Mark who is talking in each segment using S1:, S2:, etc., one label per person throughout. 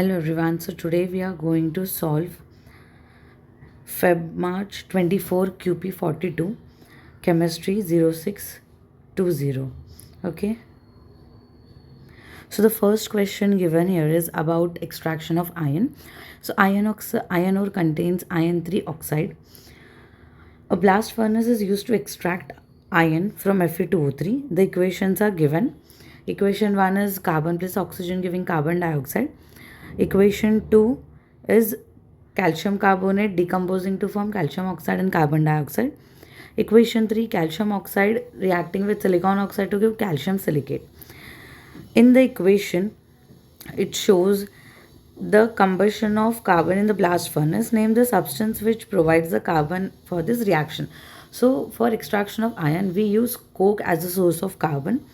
S1: Hello everyone. So today we are going to solve March 24 QP42 Chemistry 0620. Okay. So the first question given here is about extraction of iron. So iron ore contains iron 3 oxide. A blast furnace is used to extract iron from Fe2O3. The equations are given. Equation 1 is carbon plus oxygen giving carbon dioxide. Equation 2 is calcium carbonate decomposing to form calcium oxide and carbon dioxide. Equation 3, calcium oxide reacting with silicon oxide to give calcium silicate. In the equation, it shows the combustion of carbon in the blast furnace. Name the substance which provides the carbon for this reaction. So for extraction of iron, we use coke as a source of carbon.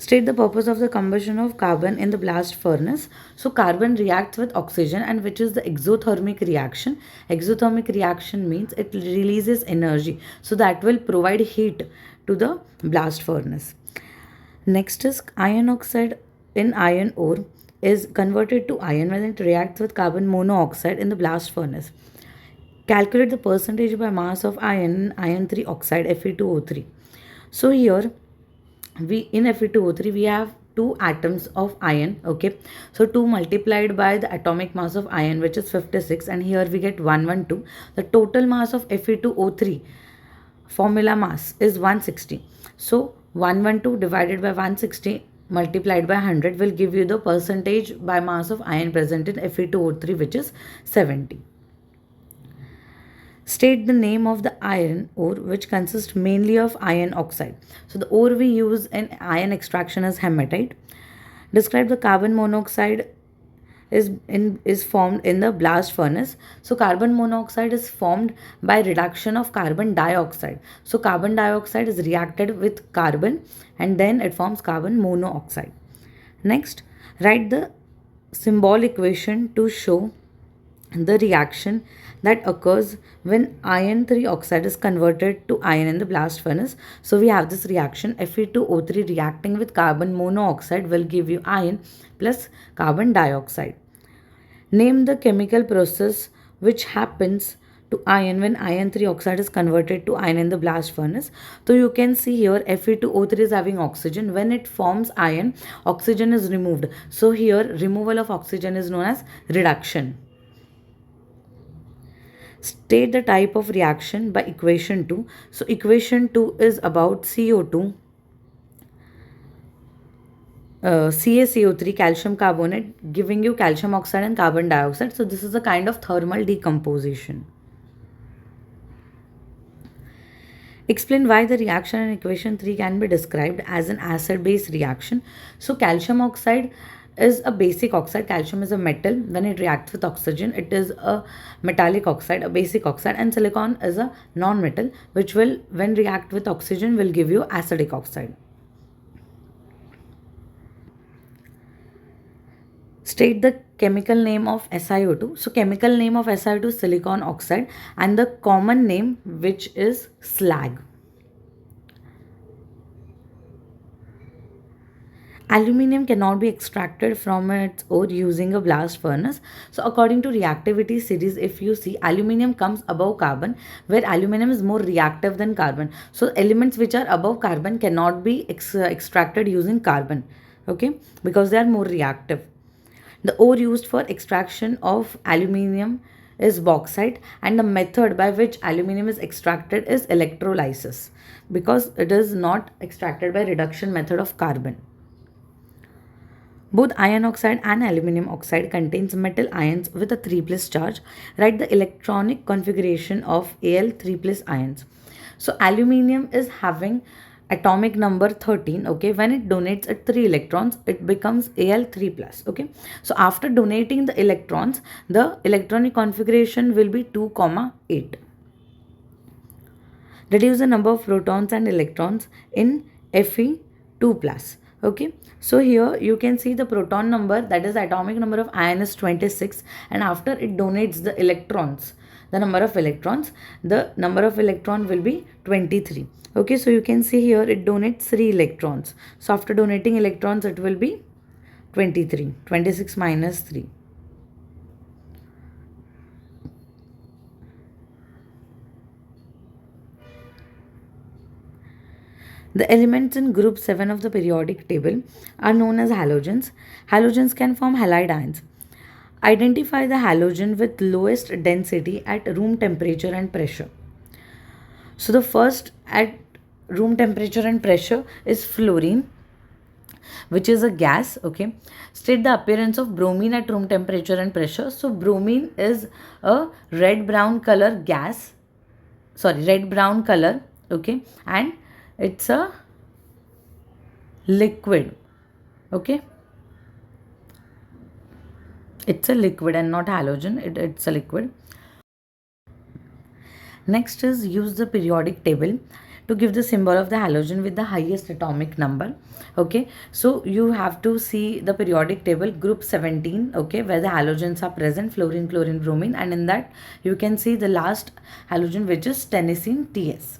S1: State the purpose of the combustion of carbon in the blast furnace. So carbon reacts with oxygen, and which is the exothermic reaction. Exothermic reaction means it releases energy. So that will provide heat to the blast furnace. Next is iron oxide in iron ore is converted to iron when it reacts with carbon monoxide in the blast furnace. Calculate the percentage by mass of iron in iron 3 oxide Fe2O3. So here we in Fe2O3 we have two atoms of iron. Okay, so 2 multiplied by the atomic mass of iron, which is 56, and here we get 112. The total mass of Fe2O3 formula mass is 160. So 112 divided by 160 multiplied by 100 will give you the percentage by mass of iron present in Fe2O3, which is 70. State the name of the iron ore which consists mainly of iron oxide. So the ore we use in iron extraction is hematite. Describe the carbon monoxide is formed in the blast furnace. So carbon monoxide is formed by reduction of carbon dioxide. So carbon dioxide is reacted with carbon and then it forms carbon monoxide. Next, write the symbol equation to show the reaction that occurs when iron 3 oxide is converted to iron in the blast furnace. So we have this reaction Fe2O3 reacting with carbon monoxide will give you iron plus carbon dioxide. Name the chemical process which happens to iron when iron 3 oxide is converted to iron in the blast furnace. So you can see here Fe2O3 is having oxygen. When it forms iron, oxygen is removed. So here removal of oxygen is known as reduction. State the type of reaction by equation 2. So equation 2 is about CO2, CaCO3, calcium carbonate, giving you calcium oxide and carbon dioxide. So this is a kind of thermal decomposition. Explain why the reaction in equation 3 can be described as an acid-base reaction. So calcium oxide is a basic oxide. Calcium is a metal. When it reacts with oxygen, it is a metallic oxide, a basic oxide, and silicon is a non-metal, which will, when react with oxygen, will give you acidic oxide. State the chemical name of SiO2. So chemical name of SiO2 is silicon oxide, and the common name which is slag. Aluminium cannot be extracted from its ore using a blast furnace. So according to reactivity series, if you see, aluminium comes above carbon, where aluminium is more reactive than carbon. So elements which are above carbon cannot be extracted using carbon, okay, because they are more reactive. The ore used for extraction of aluminium is bauxite, and the method by which aluminium is extracted is electrolysis, because it is not extracted by reduction method of carbon. Both iron oxide and aluminum oxide contains metal ions with a 3+ charge. Write the electronic configuration of Al3+ ions. So aluminium is having atomic number 13. Okay, when it donates at 3 electrons, it becomes Al3+. Okay, so after donating the electrons, the electronic configuration will be 2, 8. Reduce the number of protons and electrons in Fe2+. Okay, so here you can see the proton number, that is atomic number of iron, is 26, and after it donates the electrons, the number of electrons will be 23. Okay, so you can see here it donates 3 electrons. So after donating electrons, it will be 23. 26 minus 3. The elements in group 7 of the periodic table are known as halogens. Halogens can form halide ions. Identify the halogen with lowest density at room temperature and pressure. So the first at room temperature and pressure is fluorine, which is a gas. Okay, state the appearance of bromine at room temperature and pressure. So bromine is a red brown color gas, sorry, red brown color. Okay, and it's a liquid. Okay, it's a liquid and not halogen, it's a liquid. Next is use the periodic table to give the symbol of the halogen with the highest atomic number. Okay, so you have to see the periodic table group 17, okay, where the halogens are present, fluorine, chlorine, bromine, and in that you can see the last halogen, which is tennessine TS.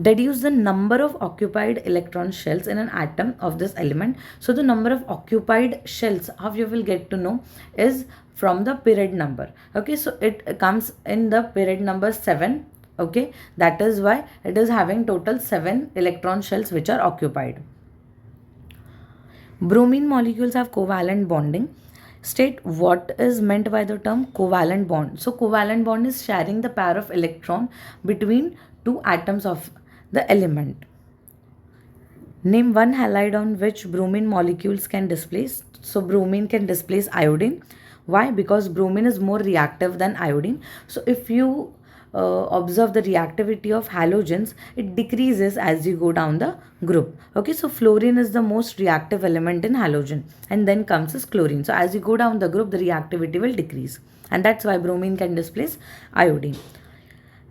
S1: Deduce the number of occupied electron shells in an atom of this element. So the number of occupied shells, how you will get to know, is from the period number. Okay, so it comes in the period number 7. Okay, that is why it is having total 7 electron shells which are occupied. Bromine molecules have covalent bonding. State what is meant by the term covalent bond. So covalent bond is sharing the pair of electron between two atoms of the element. Name one halide on which bromine molecules can displace. So bromine can displace iodine. Why? Because bromine is more reactive than iodine. So if you observe the reactivity of halogens, it decreases as you go down the group. Okay, so fluorine is the most reactive element in halogen, and then comes is chlorine. So as you go down the group, the reactivity will decrease, and that's why bromine can displace iodine.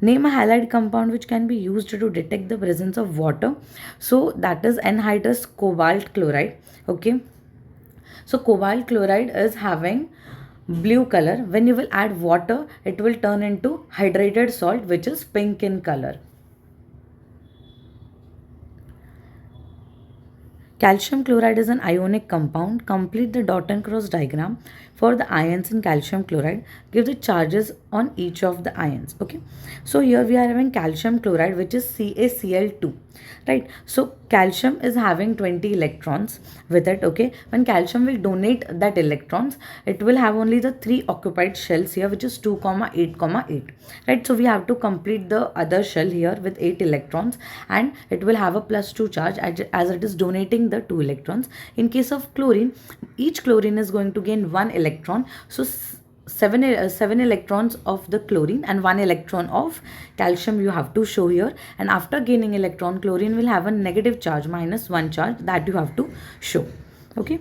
S1: Name a halide compound which can be used to detect the presence of water. So that is anhydrous cobalt chloride. Okay, so cobalt chloride is having blue color. When you will add water, it will turn into hydrated salt, which is pink in color. Calcium chloride is an ionic compound. Complete the dot and cross diagram for the ions in calcium chloride. Give the charges on each of the ions. Okay, so here we are having calcium chloride, which is CaCl2, right? So calcium is having 20 electrons with it. Okay, when calcium will donate that electrons, it will have only the 3 occupied shells here, which is 2 comma 8 comma 8, right? So we have to complete the other shell here with 8 electrons, and it will have a +2 charge as it is donating the 2 electrons. In case of chlorine, each chlorine is going to gain 1 electron. So 7 electrons of the chlorine and 1 electron of calcium you have to show here, and after gaining electron, chlorine will have a negative charge, -1 charge, that you have to show. Okay,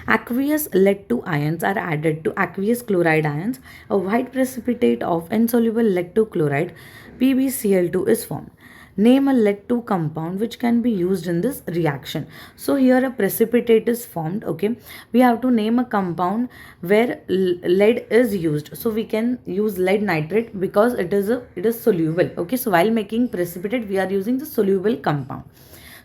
S1: aqueous lead-2 ions are added to aqueous chloride ions. A white precipitate of insoluble lead-2 chloride, PbCl2, is formed. Name a lead-2 compound which can be used in this reaction. So here a precipitate is formed. Okay, we have to name a compound where lead is used. So we can use lead nitrate because it is soluble. Okay, so while making precipitate, we are using the soluble compound.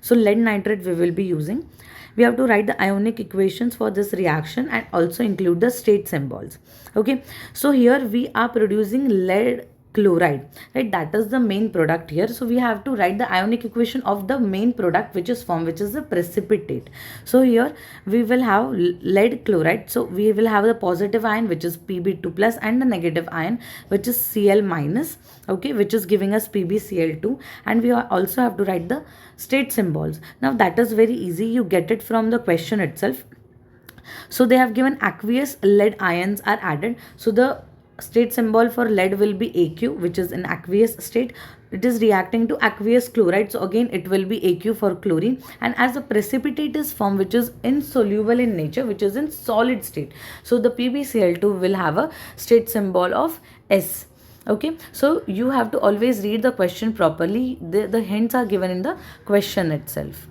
S1: So lead nitrate we will be using. We have to write the ionic equations for this reaction and also include the state symbols. Okay, so here we are producing lead chloride, right? That is the main product here. So we have to write the ionic equation of the main product which is formed, which is the precipitate. So here we will have lead chloride. So we will have the positive ion, which is Pb2 plus, and the negative ion, which is Cl minus, okay, which is giving us PbCl2. And we also have to write the state symbols. Now that is very easy, you get it from the question itself. So they have given aqueous lead ions are added. So the state symbol for lead will be Aq, which is in aqueous state. It is reacting to aqueous chloride, so again it will be Aq for chlorine. And as the precipitate is formed, which is insoluble in nature, which is in solid state, so the PbCl2 will have a state symbol of S. Okay, so you have to always read the question properly. The hints are given in the question itself.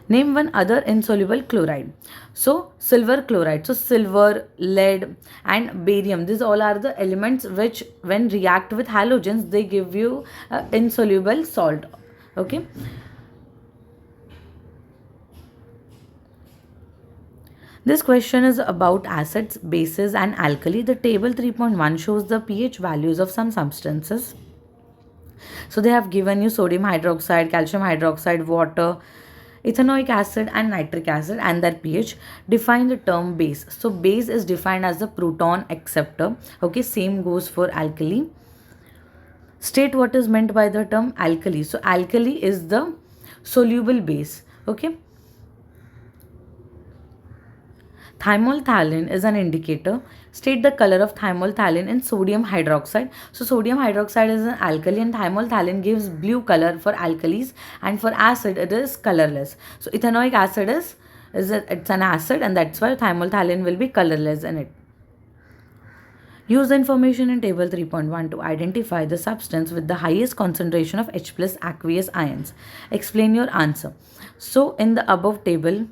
S1: Name one other insoluble chloride. So silver chloride. So silver, lead and barium. These all are the elements which when react with halogens, they give you insoluble salt. Okay. This question is about acids, bases and alkali. The table 3.1 shows the pH values of some substances. So they have given you sodium hydroxide, calcium hydroxide, water, ethanoic acid and nitric acid and their pH. Define the term base. So base is defined as the proton acceptor. Okay, same goes for alkali. State what is meant by the term alkali. So alkali is the soluble base. Okay. Thymolphthalin is an indicator. State the color of thymolphthalin in sodium hydroxide. So sodium hydroxide is an alkali and thymolphthalin gives blue color for alkalis, and for acid it is colorless. So ethanoic acid it's an acid, and that's why thymolphthalin will be colorless in it. Use the information in table 3.1 to identify the substance with the highest concentration of H plus aqueous ions. Explain your answer. So in the above table,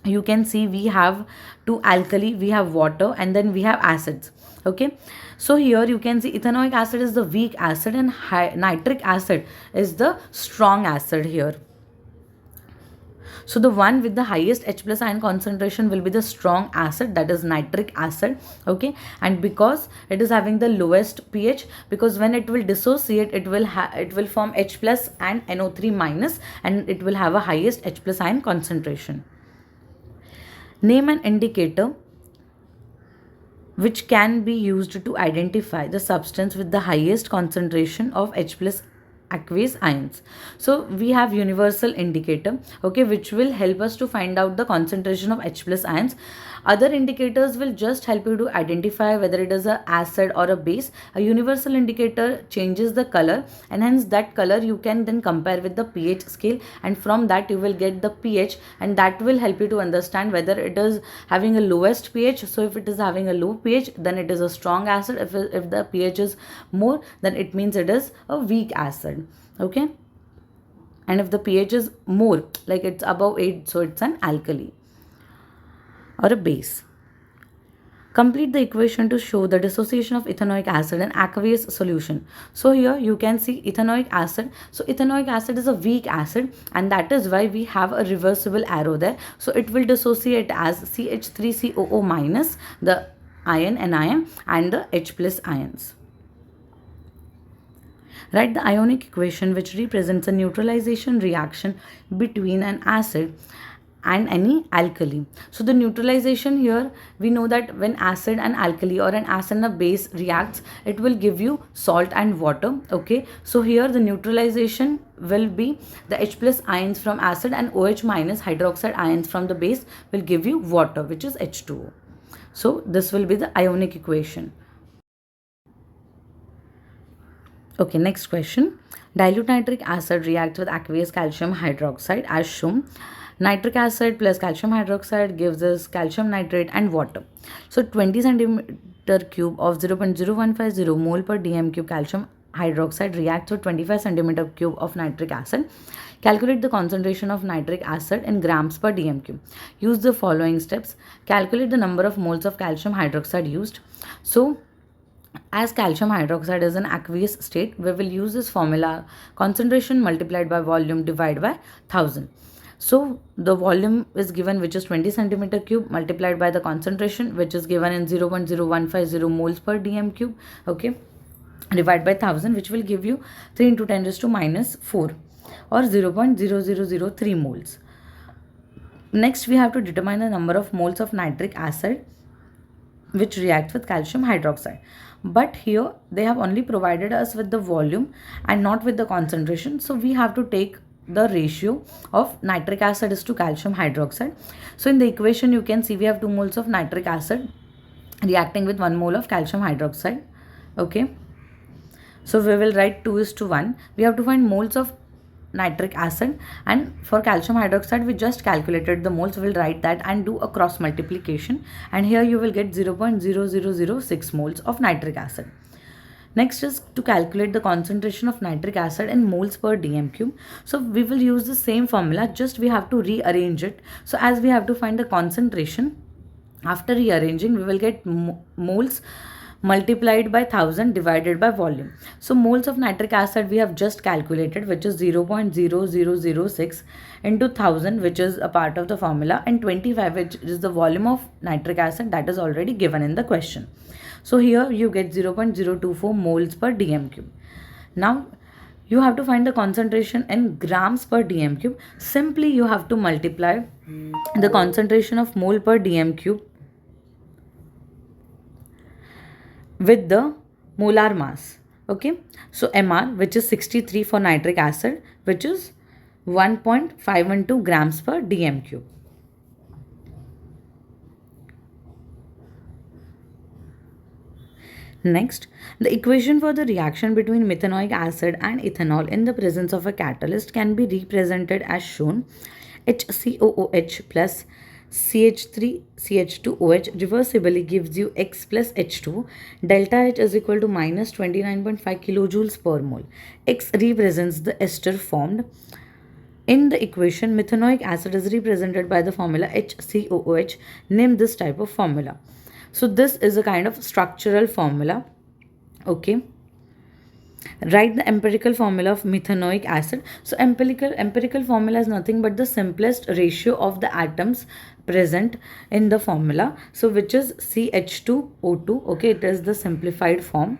S1: you can see we have two alkali, we have water, and then we have acids. Okay, so here you can see ethanoic acid is the weak acid and nitric acid is the strong acid here. So the one with the highest H plus ion concentration will be the strong acid, that is nitric acid. Okay, and because it is having the lowest pH, because when it will dissociate, it will form H plus and NO3 minus, and it will have a highest H plus ion concentration. Name an indicator which can be used to identify the substance with the highest concentration of H plus aqueous ions. So we have universal indicator, okay, which will help us to find out the concentration of H plus ions. Other indicators will just help you to identify whether it is a acid or a base. A universal indicator changes the color, and hence that color you can then compare with the pH scale, and from that you will get the pH, and that will help you to understand whether it is having a lowest pH. So if it is having a low pH, then it is a strong acid. If the pH is more, then it means it is a weak acid. Okay, and if the pH is more, like it's above 8, so it's an alkali or a base. Complete the equation to show the dissociation of ethanoic acid in aqueous solution. So here you can see ethanoic acid. So ethanoic acid is a weak acid, and that is why we have a reversible arrow there. So it will dissociate as CH3COO minus, the ion anion, and the H plus ions. Write the ionic equation which represents a neutralization reaction between an acid and any alkali. So the neutralization here, we know that when acid and alkali or an acid and a base reacts, it will give you salt and water. Okay, so here the neutralization will be the H plus ions from acid and OH minus hydroxide ions from the base will give you water, which is H2O. So this will be the ionic equation. Okay, next question. Dilute nitric acid reacts with aqueous calcium hydroxide as shown. Nitric acid plus calcium hydroxide gives us calcium nitrate and water. So 20 centimeter cube of 0.0150 mole per dm cube calcium hydroxide reacts with 25 centimeter cube of nitric acid. Calculate the concentration of nitric acid in grams per dm cube. Use the following steps. Calculate the number of moles of calcium hydroxide used. So as calcium hydroxide is an aqueous state, we will use this formula: concentration multiplied by volume divided by 1000. So the volume is given, which is 20 centimeter cube, multiplied by the concentration, which is given in 0.0150 moles per dm cube. Okay, divided by 1000, which will give you 3 into 10 raised to minus 4 or 0.0003 moles. Next, we have to determine the number of moles of nitric acid which reacts with calcium hydroxide. But here they have only provided us with the volume and not with the concentration. So we have to take the ratio of nitric acid is to calcium hydroxide. So in the equation you can see we have 2 moles of nitric acid reacting with 1 mole of calcium hydroxide. Okay, so we will write 2:1. We have to find moles of nitric acid, and for calcium hydroxide we just calculated the moles. We will write that and do a cross multiplication, and here you will get 0.0006 moles of nitric acid. Next is to calculate the concentration of nitric acid in moles per dm cube. So we will use the same formula, just we have to rearrange it. So as we have to find the concentration, after rearranging we will get moles multiplied by 1000 divided by volume. So moles of nitric acid we have just calculated, which is 0.0006 into 1000, which is a part of the formula, and 25, which is the volume of nitric acid that is already given in the question. So here you get 0.024 moles per dm cube. Now you have to find the concentration in grams per dm cube. Simply you have to multiply the concentration of mole per dm cube with the molar mass. Okay, so mr, which is 63 for nitric acid, which is 1.512 grams per dm cube. Next, the equation for the reaction between methanoic acid and ethanol in the presence of a catalyst can be represented as shown. HCOOH plus CH3CH2OH reversibly gives you X plus H2. Delta H is equal to minus 29.5 kilojoules per mole. X represents the ester formed. In the equation, methanoic acid is represented by the formula HCOOH. Name this type of formula. So this is a kind of structural formula. Okay. Write the empirical formula of methanoic acid. So empirical formula is nothing but the simplest ratio of the atoms present in the formula. So which is CH2O2. Okay, it is the simplified form.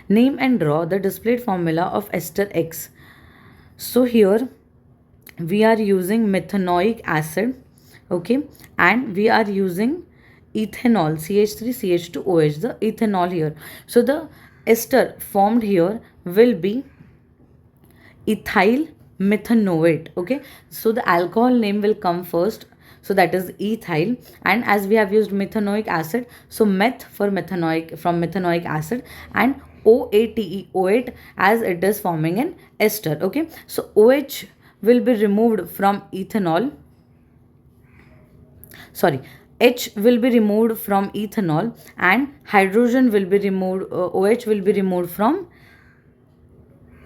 S1: Name and draw the displayed formula of ester X. So here we are using methanoic acid. Okay, and we are using ethanol, CH3CH2OH, the ethanol here. So the ester formed here will be ethyl methanoate. Okay, so the alcohol name will come first, so that is ethyl, and as we have used methanoic acid, so meth for methanoic, from methanoic acid, and OATE, OAT, as it is forming an ester. Okay, so OH will be removed from ethanol. H will be removed from ethanol, and hydrogen will be removed, OH will be removed from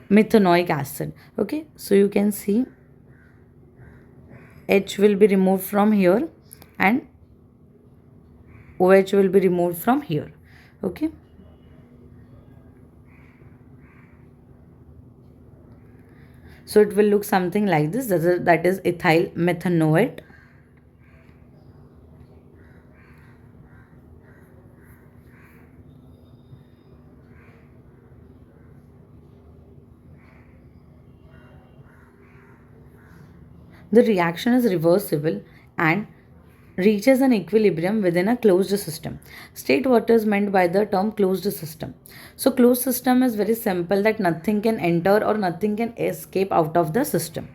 S1: methanoic acid. Okay, so you can see H will be removed from here and OH will be removed from here. Okay. So it will look something like this, that is ethyl methanoate. The reaction is reversible and reaches an equilibrium within a closed system. State what is meant by the term closed system. So closed system is very simple, that nothing can enter or nothing can escape out of the system.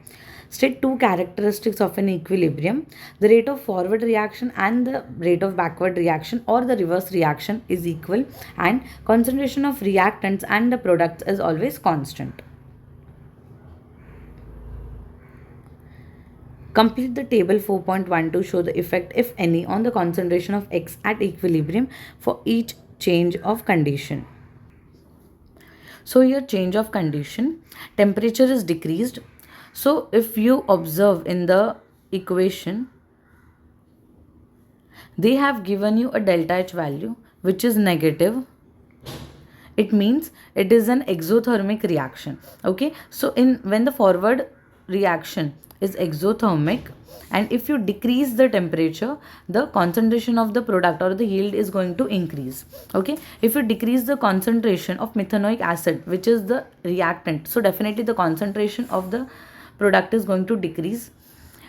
S1: State two characteristics of an equilibrium. The rate of forward reaction and the rate of backward reaction or the reverse reaction is equal, and concentration of reactants and the products is always constant. Complete the table 4.1 to show the effect, if any, on the concentration of X at equilibrium for each change of condition. So here change of condition, temperature is decreased. So if you observe in the equation, they have given you a delta H value which is negative. It means it is an exothermic reaction. Okay, so when the forward reaction is exothermic, and if you decrease the temperature, the concentration of the product or the yield is going to increase. Okay, if you decrease the concentration of methanoic acid, which is the reactant, so definitely the concentration of the product is going to decrease.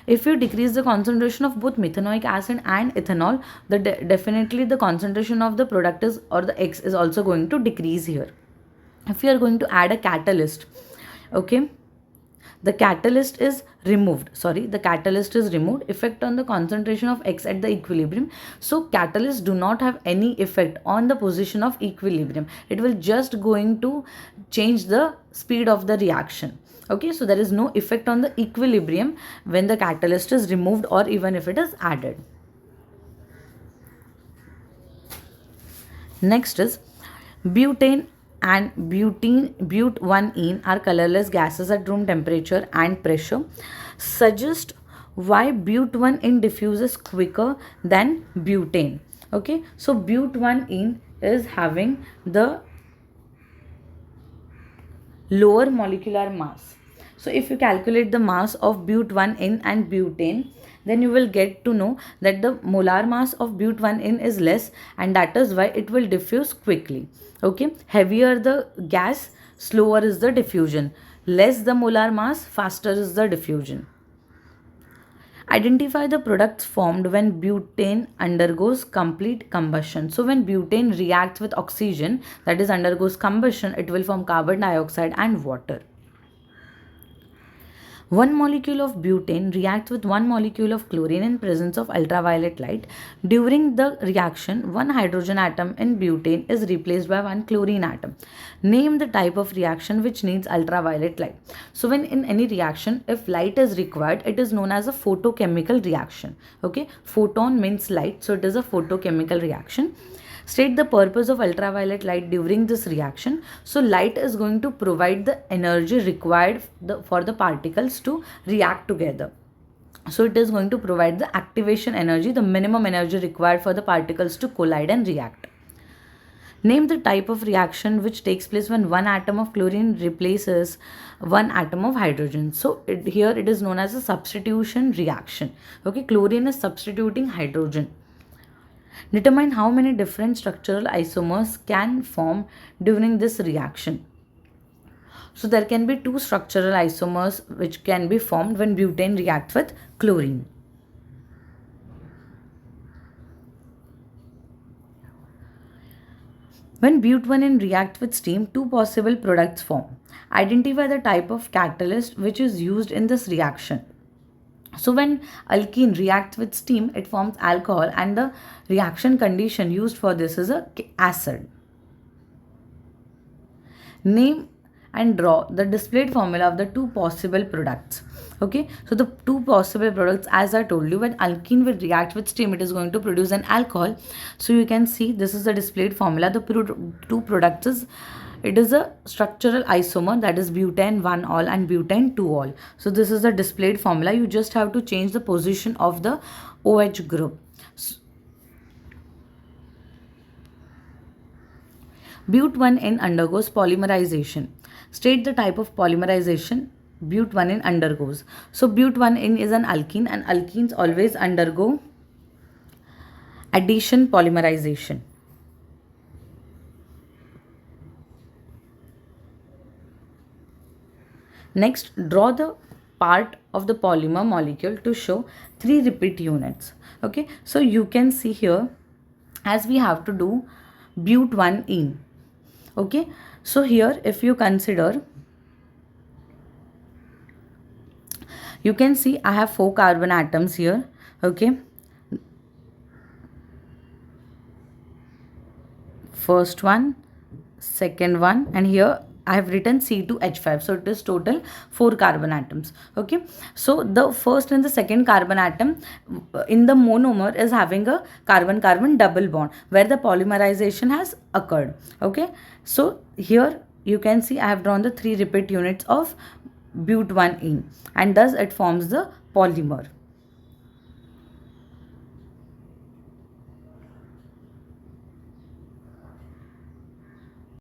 S1: If you decrease the concentration of both methanoic acid and ethanol, definitely the concentration of the product is, or the X is also going to decrease here. If you are going to add a catalyst, okay, the catalyst is removed. Effect on the concentration of X at the equilibrium. So catalysts do not have any effect on the position of equilibrium. It will just going to change the speed of the reaction. Okay, so there is no effect on the equilibrium when the catalyst is removed or even if it is added. Next is butane and but1ene are colorless gases at room temperature and pressure. Suggest Why but1 diffuses quicker than butane? Okay, so but1 is having the lower molecular mass. So if you calculate the mass of but1 and butane, then you will get to know that the molar mass of but1 is less, and that is why it will diffuse quickly. Okay, heavier the gas, slower is the diffusion. Less the molar mass, faster is the diffusion. Identify the products formed when butane undergoes complete combustion. So when butane reacts with oxygen, that is undergoes combustion, it will form carbon dioxide and water. One molecule of butane reacts with one molecule of chlorine in presence of ultraviolet light. During the reaction, one hydrogen atom in butane is replaced by one chlorine atom. Name the type of reaction which needs ultraviolet light. So when in any reaction, if light is required, it is known as a photochemical reaction. Okay, photon means light, so it is a photochemical reaction. State the purpose of ultraviolet light during this reaction. So light is going to provide the energy required for the particles to react together. So it is going to provide the activation energy, the minimum energy required for the particles to collide and react. Name the type of reaction which takes place when one atom of chlorine replaces one atom of hydrogen. So here it is known as a substitution reaction. Okay, chlorine is substituting hydrogen. Determine how many different structural isomers can form during this reaction. So there can be two structural isomers which can be formed when butane reacts with chlorine. When but1 reacts with steam, two possible products form. Identify the type of catalyst which is used in this reaction. So when alkene reacts with steam, it forms alcohol, and the reaction condition used for this is a acid. Name and draw the displayed formula of the two possible products. Okay, so the two possible products, as I told you, when alkene will react with steam, it is going to produce an alcohol. So you can see this is the displayed formula. The two products is, it is a structural isomer, that is butane 1-ol and butane 2-ol. So this is the displayed formula. You just have to change the position of the OH group. But1 undergoes polymerization. State the type of polymerization but1 undergoes. So but1 is an alkene, and alkenes always undergo addition polymerization. Next, draw the part of the polymer molecule to show 3 repeat units. Okay, so you can see here, as we have to do but1. Okay, so here if you consider, you can see I have 4 carbon atoms here. Okay, first one, second one, and here I have written C2H5. So it is total 4 carbon atoms. Okay, so the first and the second carbon atom in the monomer is having a carbon-carbon double bond where the polymerization has occurred. Okay, so here you can see I have drawn the 3 repeat units of but1, and thus it forms the polymer.